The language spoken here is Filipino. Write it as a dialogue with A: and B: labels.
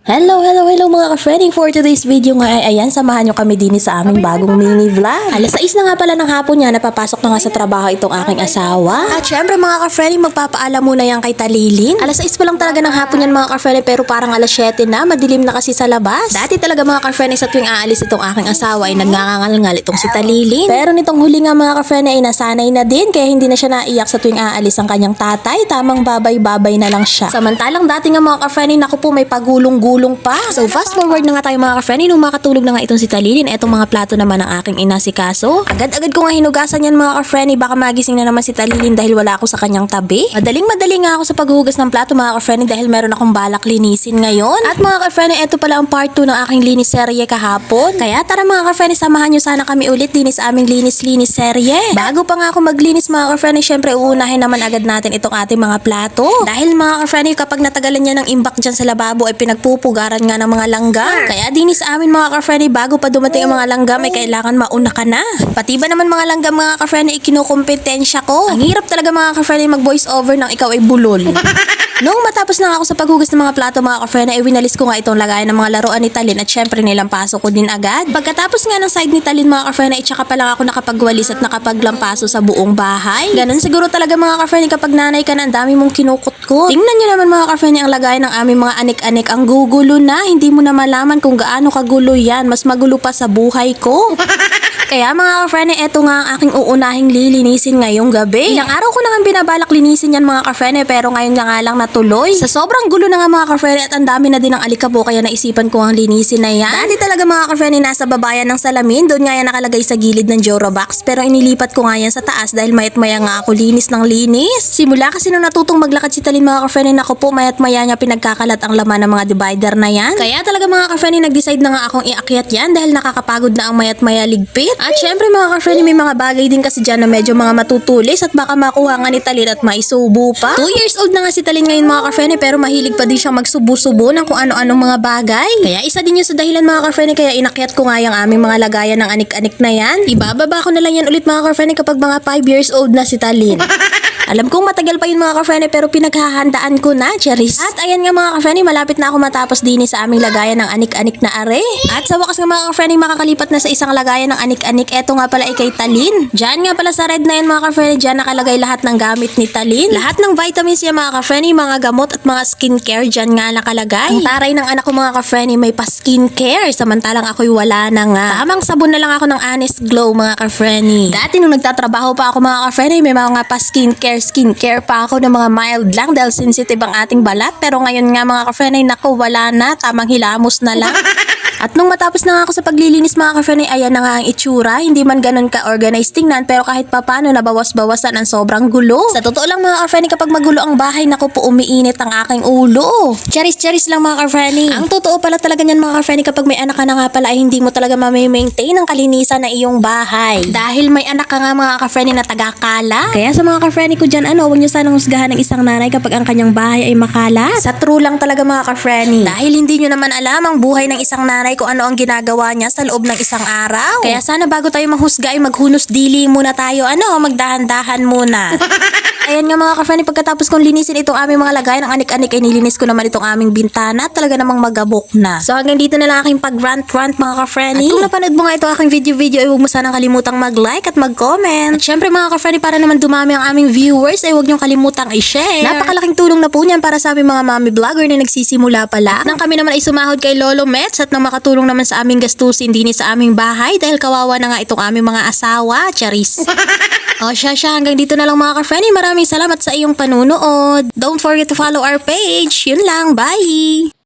A: Hello mga ka-friending. For today's video nga ay ayan, samahan nyo kami din sa aming bagong mini vlog. Alas 6 na nga pala ng hapon niya, napapasok na nga sa trabaho itong aking asawa. At syempre mga ka-friending, magpapaalam muna yan kay Talilin. Alas 6 pa lang talaga ng hapon yan mga ka-friending, pero parang alas 7 na, madilim na kasi sa labas. Dati talaga mga ka-friending, sa tuwing aalis itong aking asawa ay nagngangangal-ngal itong si Talilin. Pero nitong huli nga mga ka-friending ay nasanay na din, kaya hindi na siya naiyak sa tuwing aalis ang kanyang tatay. Tamang babay-babay na lang siya. Samantalang dati nga mga ka-friending, naku po, may pagulong-gulong pa. So fast forward na nga tayo mga ka-friending, nung makatulog na nga itong si Talilin, etong mga plato naman ng aking inasikaso. Agad-agad ko nga hinugasan yan mga ka-friending, baka magising na naman si Talilin dahil wala ako sa kanyang tabi. Madaling-madali nga ako sa paghuhugas ng plato mga ka-friending dahil meron akong balak linisin ngayon. At mga ka-friending, eto pala ang part 2 ng aking linis serye kahapon. Kaya tara mga ka-friending, samahan nyo sana kami ulit din sa aming linis-linis serye. Bago pa nga ako maglinis mga ka-friending, syempre uunahin naman agad natin itong ating mga plato. Dahil mga ka-friending, kapag natagalan niya ng imbak dyan sa lababo ay pinagpupugaran nga ng mga langgam. Kaya din sa amin mga ka-friendly, bago pa dumating ang mga langgam ay kailangan mauna ka na. Pati ba naman mga langgam mga ka-friendly, ikinukumpetensya ko. Ang hirap talaga mga ka-friendly mag voice over nang ikaw ay bulol. Noong matapos na ako sa paghugas ng mga plato mga ka-friendly, ay winalis ko nga itong lagayan ng mga laruan ni Talin at syempre nilampaso ko din agad. Pagkatapos nga ng side ni Talin mga ka-friendly, ay tsaka pa lang ako nakapagwalis at nakapaglampaso sa buong bahay. Ganun siguro talaga mga ka-friendly kapag nanay ka na, ang dami mong kinukutkot. Tingnan nyo naman mga ka-friendly ang lagayan ng aming mga anik-anik. Ang gugulo na, hindi mo na malaman kung gaano kagulo yan. Mas magulo pa sa buhay ko. Kaya mga ka-friendly, eto nga ang aking uunahing lilinisin ngayong gabi. Ilang araw ko na nga binabalak linisin yan mga ka-friendly, pero ngayon nga lang natuloy. Sa sobrang gulo na nga mga ka-friendly at ang dami na din ng alikabok, kaya naisipan ko ang linisin na yan. Dati talaga mga ka-friendly, nasa babayan ng salamin, doon nga yan nakalagay sa gilid ng Jorobox, pero inilipat ko nga yan sa taas dahil mayat maya nga ako linis ng linis. Simula kasi nung natutong maglakad si Talin mga ka-friendly, naku po, mayat maya niya pinagkakalat ang laman ng mga divider na yan. Kaya talaga mga ka-friendly, nag-decide na nga akong iakyat yan dahil nakakapagod na ang mayat maya ligpit. At syempre mga ka-friendly, may mga bagay din kasi dyan na medyo mga matutulis at baka makuha nga ni Talin at maisubo pa. 2 years old na nga si Talin ngayon mga ka-friendly, pero mahilig pa din siyang magsubo-subo ng kung ano-anong mga bagay. Kaya isa din yun sa dahilan mga ka-friendly, kaya inakyat ko nga yung aming mga lagayan ng anik-anik na yan. Ibababa ko na lang yan ulit mga ka-friendly kapag mga 5 years old na si Talin. Alam kong matagal pa yun mga ka-friendly, pero pinaghahandaan ko na, Charis. At ayan nga mga ka-friendly, malapit na ako matapos din sa aming lagayan ng anik-anik na are. At sa wakas nga mga ka-friendly, makakalipat na sa isang lagayan ng anik-anik. Eto nga pala ay kay Talin. Diyan nga pala sa red na yan mga ka-friendly, diyan nakalagay lahat ng gamit ni Talin. Lahat ng vitamins niya mga ka-friendly, mga gamot at mga skincare, diyan nga nakalagay. Ang taray ng anak ko mga ka-friendly, may pa skincare, samantalang ako'y wala na nga. Tamang sabon na lang ako ng Honest Glow mga ka-friendly. Dati nung nagtatrabaho pa ako mga ka-friendly, may mga pa skincare pa ako ng mga mild lang dahil sensitive ang ating balat, pero ngayon nga mga ka-friendly, naku, wala na, tamang hilamos na lang. At nung matapos na nga ako sa paglilinis mga ka-friendly, ayan na nga ang itsura. Hindi man ganun ka-organized tingnan, pero kahit papano nabawas-bawasan ang sobrang gulo. Sa totoo lang mga ka-friendly, kapag magulo ang bahay, naku po, umiinit ang aking ulo. Charis-charis lang mga ka-friendly. Ang totoo pala talaga niyan mga ka-friendly, kapag may anak ka na nga pala ay hindi mo talaga ma-maintain ang kalinisan na iyong bahay. Dahil may anak ka nga mga ka-friendly na taga-kala. Kaya sa mga ka-friendly ko dyan, huwag nyo sanang husgahan ng isang nanay kapag ang kanyang bahay ay makalat. Sa true lang talaga mga ka-friendly. Dahil hindi nyo naman alam ang buhay ng isang nanay kung ano ang ginagawa niya sa loob ng isang araw. Kaya sana bago tayo manghusga ay maghunos dili muna tayo. Magdahan-dahan muna. Ayan nga mga ka-friendly, pagkatapos kong linisin itong aming mga lagay ng anik-anik ay nilinis ko naman itong aming bintana. Talaga namang magabok na. So hanggang dito na lang aking pag-rant-rant mga ka-friendly. At kung napanood mo nga ito aking video ay huwag mo sanang kalimutang mag-like at mag-comment. At syempre mga ka-friendly, para naman dumami ang aming viewers ay huwag niyong kalimutang i-share. Napakalaking tulong na po niyan para sa aming mga mommy vlogger na nagsisimula pala. At nang kami naman ay sumahod kay Lolo Mets at nang makatulong naman sa aming gastusin din sa aming bahay dahil kawawa na nga itong aming mga asawa, Charis. O siya, hanggang dito na lang mga ka-friendly. Maraming salamat sa iyong panunood. Don't forget to follow our page. Yun lang, bye!